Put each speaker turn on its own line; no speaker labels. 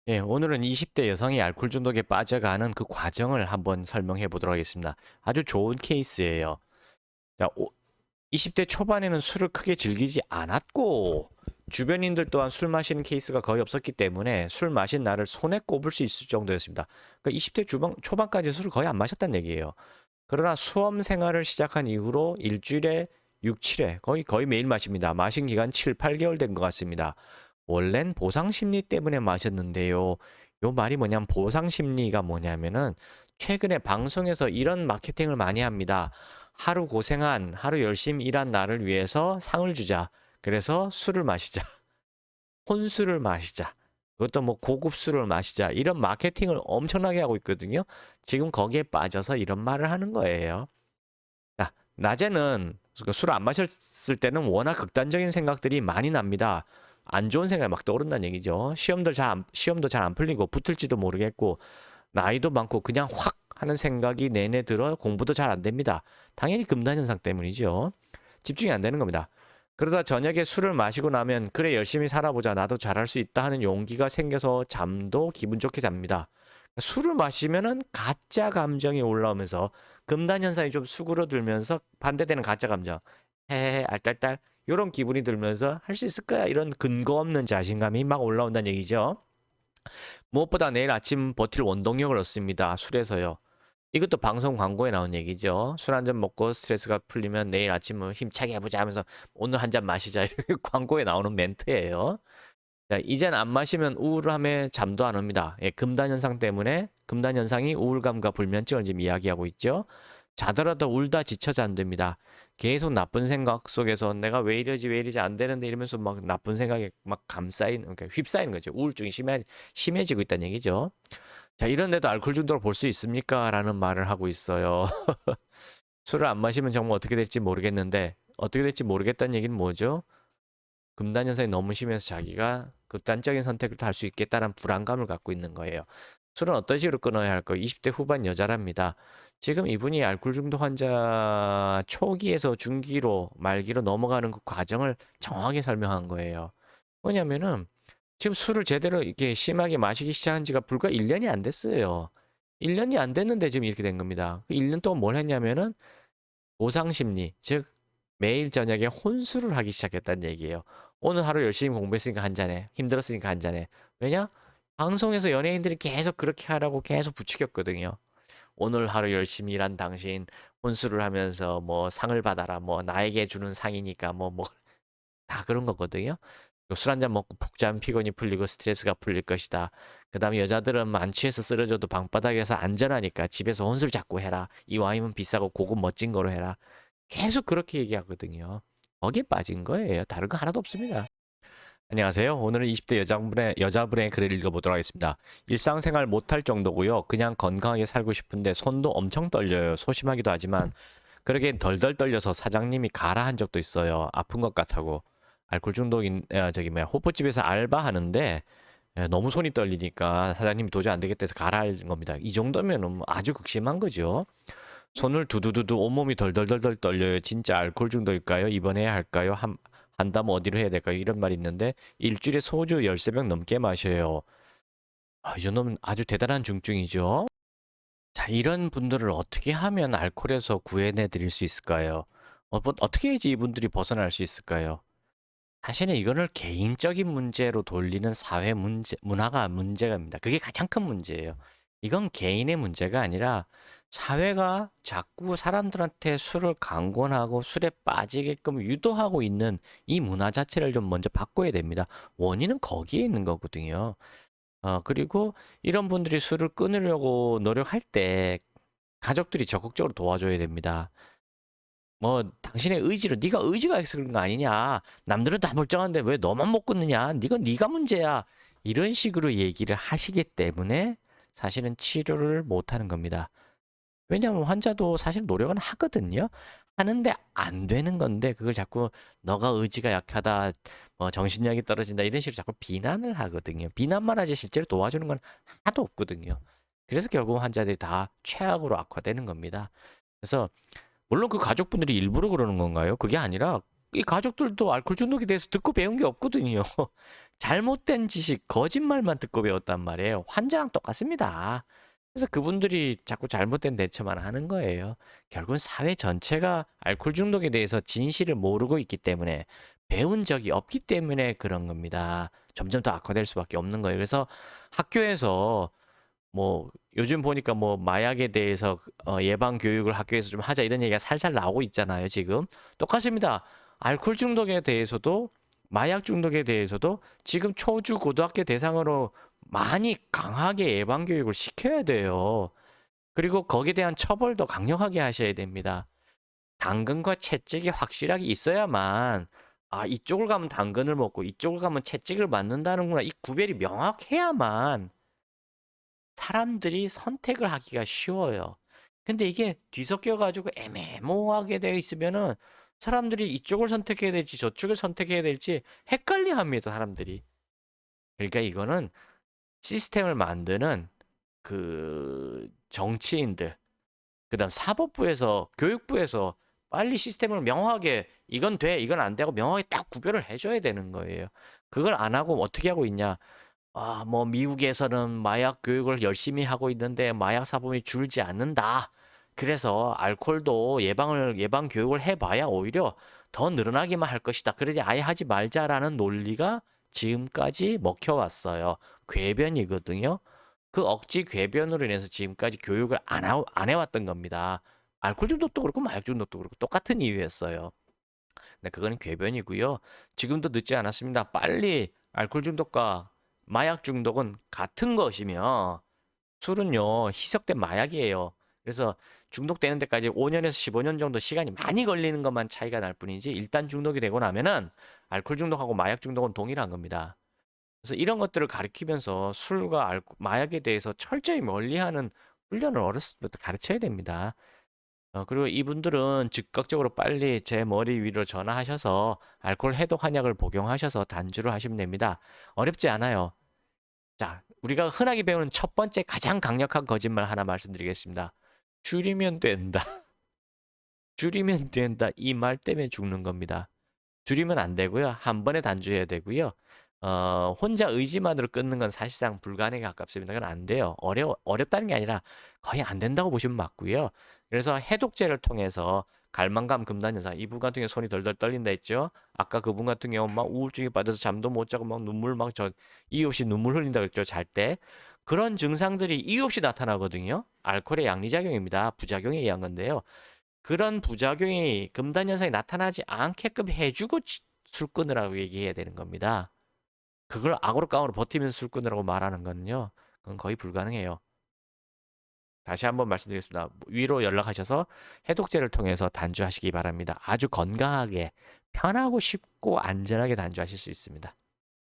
예, 오늘은 20대 여성이 알코올 중독에 빠져가는 그 과정을 한번 설명해 보도록 하겠습니다. 아주 좋은 케이스예요. 자, 20대 초반에는 술을 크게 즐기지 않았고 주변인들 또한 술 마시는 케이스가 거의 없었기 때문에 술 마신 날을 손에 꼽을 수 있을 정도였습니다. 그러니까 20대 초반까지 술을 거의 안 마셨다는 얘기예요. 그러나 수험 생활을 시작한 이후로 일주일에 6, 7회 거의 매일 마십니다. 마신 기간 7, 8개월 된 것 같습니다. 원래는 보상 심리 때문에 마셨는데요. 요 말이 뭐냐면 보상 심리가 뭐냐면은 최근에 방송에서 이런 마케팅을 많이 합니다. 하루 고생한, 하루 열심히 일한 나를 위해서 상을 주자. 그래서 술을 마시자. 혼술을 마시자. 그것도 뭐 고급 술을 마시자. 이런 마케팅을 엄청나게 하고 있거든요. 지금 거기에 빠져서 이런 말을 하는 거예요. 낮에는 술 안 마셨을 때는 워낙 극단적인 생각들이 많이 납니다. 안 좋은 생각이 막 떠오른다는 얘기죠. 시험도 잘 안 풀리고 붙을지도 모르겠고 나이도 많고 그냥 확 하는 생각이 내내 들어 공부도 잘 안 됩니다. 당연히 금단 현상 때문이죠. 집중이 안 되는 겁니다. 그러다 저녁에 술을 마시고 나면 그래 열심히 살아보자 나도 잘할 수 있다 하는 용기가 생겨서 잠도 기분 좋게 잡니다. 술을 마시면은 가짜 감정이 올라오면서 금단 현상이 좀 수그러들면서 반대되는 가짜 감정 헤헤헤 알딸딸 이런 기분이 들면서 할 수 있을 거야 이런 근거 없는 자신감이 막 올라온다는 얘기죠. 무엇보다 내일 아침 버틸 원동력을 얻습니다. 술에서요. 이것도 방송 광고에 나온 얘기죠. 술 한 잔 먹고 스트레스가 풀리면 내일 아침 힘차게 해보자 하면서 오늘 한 잔 마시자 이렇게 광고에 나오는 멘트예요. 자, 이젠 안 마시면 우울함에 잠도 안 옵니다. 예, 금단 현상 때문에 금단 현상이 우울감과 불면증을 지금 이야기하고 있죠. 자더라도 울다 지쳐 잠듭니다. 계속 나쁜 생각 속에서 내가 왜 이러지 안 되는데 이러면서 막 나쁜 생각에 막 그러니까 휩싸이는 거죠. 우울증이 심해지고 있다는 얘기죠. 자, 이런데도 알코올 중독을 볼 수 있습니까? 라는 말을 하고 있어요. 술을 안 마시면 정말 어떻게 될지 모르겠는데 어떻게 될지 모르겠다는 얘기는 뭐죠? 금단 현상이 너무 심해서 자기가 극단적인 선택을 할 수 있겠다는 불안감을 갖고 있는 거예요. 술은 어떤 식으로 끊어야 할까요? 20대 후반 여자랍니다. 지금 이분이 알코올 중독 환자 초기에서 중기로 말기로 넘어가는 그 과정을 정확하게 설명한 거예요. 뭐냐면은 지금 술을 제대로 이렇게 심하게 마시기 시작한 지가 불과 1년이 안 됐어요. 1년이 안 됐는데 지금 이렇게 된 겁니다. 1년 동안 뭘 했냐면은 보상 심리, 즉 매일 저녁에 혼술을 하기 시작했다는 얘기예요. 오늘 하루 열심히 공부했으니까 한 잔해. 힘들었으니까 한 잔해. 왜냐? 방송에서 연예인들이 계속 그렇게 하라고 계속 부추겼거든요. 오늘 하루 열심히 일한 당신 혼술을 하면서 뭐 상을 받아라. 뭐 나에게 주는 상이니까 뭐 다 그런 거거든요. 술 한 잔 먹고 푹 자면 피곤이 풀리고 스트레스가 풀릴 것이다. 그 다음에 여자들은 만취해서 쓰러져도 방바닥에서 안전하니까 집에서 혼술 자꾸 해라. 이 와인은 비싸고 고급 멋진 거로 해라. 계속 그렇게 얘기하거든요. 거기에 빠진 거예요. 다른 거 하나도 없습니다. 안녕하세요. 오늘은 20대 여자분의 글을 읽어보도록 하겠습니다. 일상생활 못할 정도고요. 그냥 건강하게 살고 싶은데 손도 엄청 떨려요. 소심하기도 하지만 그러기엔 덜덜 떨려서 사장님이 가라 한 적도 있어요. 아픈 것 같다고. 알코올 중독인 저기 뭐야 호프집에서 알바하는데 너무 손이 떨리니까 사장님이 도저히 안 되겠다 해서 가라 한 겁니다. 이 정도면은 아주 극심한 거죠. 손을 두두두두 온몸이 덜덜덜덜 떨려요. 진짜 알코올 중독일까요? 입원해야 할까요? 한다면 어디로 해야 될까요? 이런 말이 있는데 일주일에 소주 13병 넘게 마셔요. 이 정도면 아주 대단한 중증이죠. 자, 이런 분들을 어떻게 하면 알코올에서 구해내 드릴 수 있을까요? 어떻게 해야지 이분들이 벗어날 수 있을까요? 사실은 이거를 개인적인 문제로 돌리는 사회 문화가 문제입니다. 그게 가장 큰 문제예요. 이건 개인의 문제가 아니라 사회가 자꾸 사람들한테 술을 강권하고 술에 빠지게끔 유도하고 있는 이 문화 자체를 좀 먼저 바꿔야 됩니다. 원인은 거기에 있는 거거든요. 그리고 이런 분들이 술을 끊으려고 노력할 때 가족들이 적극적으로 도와줘야 됩니다. 뭐 당신의 의지로 네가 의지가 있어서 그런 거 아니냐. 남들은 다 멀쩡한데 왜 너만 못 끊느냐. 네가 문제야. 이런 식으로 얘기를 하시기 때문에 사실은 치료를 못 하는 겁니다. 왜냐하면 환자도 사실 노력은 하거든요. 하는데 안 되는 건데 그걸 자꾸 너가 의지가 약하다, 뭐 정신력이 떨어진다 이런 식으로 자꾸 비난을 하거든요. 비난만 하지 실제로 도와주는 건 하나도 없거든요. 그래서 결국 환자들이 다 최악으로 악화되는 겁니다. 그래서 물론 그 가족분들이 일부러 그러는 건가요? 그게 아니라 이 가족들도 알코올 중독에 대해서 듣고 배운 게 없거든요. 잘못된 지식, 거짓말만 듣고 배웠단 말이에요. 환자랑 똑같습니다. 그래서 그분들이 자꾸 잘못된 대처만 하는 거예요. 결국은 사회 전체가 알코올 중독에 대해서 진실을 모르고 있기 때문에 배운 적이 없기 때문에 그런 겁니다. 점점 더 악화될 수밖에 없는 거예요. 그래서 학교에서 뭐 요즘 보니까 뭐 마약에 대해서 예방 교육을 학교에서 좀 하자 이런 얘기가 살살 나오고 있잖아요, 지금. 똑같습니다. 알코올 중독에 대해서도 마약 중독에 대해서도 지금 초주 고등학교 대상으로 많이 강하게 예방 교육을 시켜야 돼요. 그리고 거기에 대한 처벌도 강력하게 하셔야 됩니다. 당근과 채찍이 확실하게 있어야만 아, 이쪽을 가면 당근을 먹고 이쪽을 가면 채찍을 맞는다는구나. 이 구별이 명확해야만 사람들이 선택을 하기가 쉬워요. 근데 이게 뒤섞여 가지고 애매모호하게 되어 있으면은 사람들이 이쪽을 선택해야 될지 저쪽을 선택해야 될지 헷갈려 합니다, 사람들이. 그러니까 이거는 시스템을 만드는 그 정치인들, 그다음 사법부에서 교육부에서 빨리 시스템을 명확하게 이건 돼, 이건 안 되고 명확하게 딱 구별을 해줘야 되는 거예요. 그걸 안 하고 어떻게 하고 있냐? 아, 뭐 미국에서는 마약 교육을 열심히 하고 있는데 마약 사범이 줄지 않는다. 그래서 알코올도 예방 교육을 해봐야 오히려 더 늘어나기만 할 것이다. 그러니 아예 하지 말자라는 논리가 지금까지 먹혀왔어요. 궤변이거든요. 그 억지 궤변으로 인해서 지금까지 교육을 안 해왔던 겁니다. 알코올 중독도 그렇고 마약 중독도 그렇고 똑같은 이유였어요. 근데 그거는 궤변이고요. 지금도 늦지 않았습니다. 빨리 알코올 중독과 마약 중독은 같은 것이며 술은요 희석된 마약이에요. 그래서 중독되는 데까지 5년에서 15년 정도 시간이 많이 걸리는 것만 차이가 날 뿐이지 일단 중독이 되고 나면은 알코올 중독하고 마약 중독은 동일한 겁니다. 그래서 이런 것들을 가르치면서 술과 마약에 대해서 철저히 멀리하는 훈련을 어렸을 때부터 가르쳐야 됩니다. 그리고 이분들은 즉각적으로 빨리 제 머리 위로 전화하셔서 알코올 해독 한약을 복용하셔서 단주를 하시면 됩니다. 어렵지 않아요. 자, 우리가 흔하게 배우는 첫 번째 가장 강력한 거짓말 하나 말씀드리겠습니다. 줄이면 된다. 줄이면 된다. 이 말 때문에 죽는 겁니다. 줄이면 안 되고요. 한 번에 단주해야 되고요. 혼자 의지만으로 끊는 건 사실상 불가능에 가깝습니다. 그건 안 돼요. 어렵다는 게 아니라 거의 안 된다고 보시면 맞고요. 그래서 해독제를 통해서 갈망감, 금단현상, 이분 같은 경우 손이 덜덜 떨린다 했죠. 아까 그분 같은 경우 막 우울증에 빠져서 잠도 못 자고 막 눈물 막 이유 없이 눈물 흘린다 그랬죠. 잘 때. 그런 증상들이 이유 없이 나타나거든요. 알코올의 양리작용입니다. 부작용에 의한 건데요. 그런 부작용이 금단현상이 나타나지 않게끔 해주고 술 끊으라고 얘기해야 되는 겁니다. 그걸 악으로 깡으로 버티면서 술 끊으라고 말하는 거는요. 그건 거의 불가능해요. 다시 한번 말씀드리겠습니다. 위로 연락하셔서 해독제를 통해서 단주하시기 바랍니다. 아주 건강하게, 편하고 쉽고 안전하게 단주하실 수 있습니다.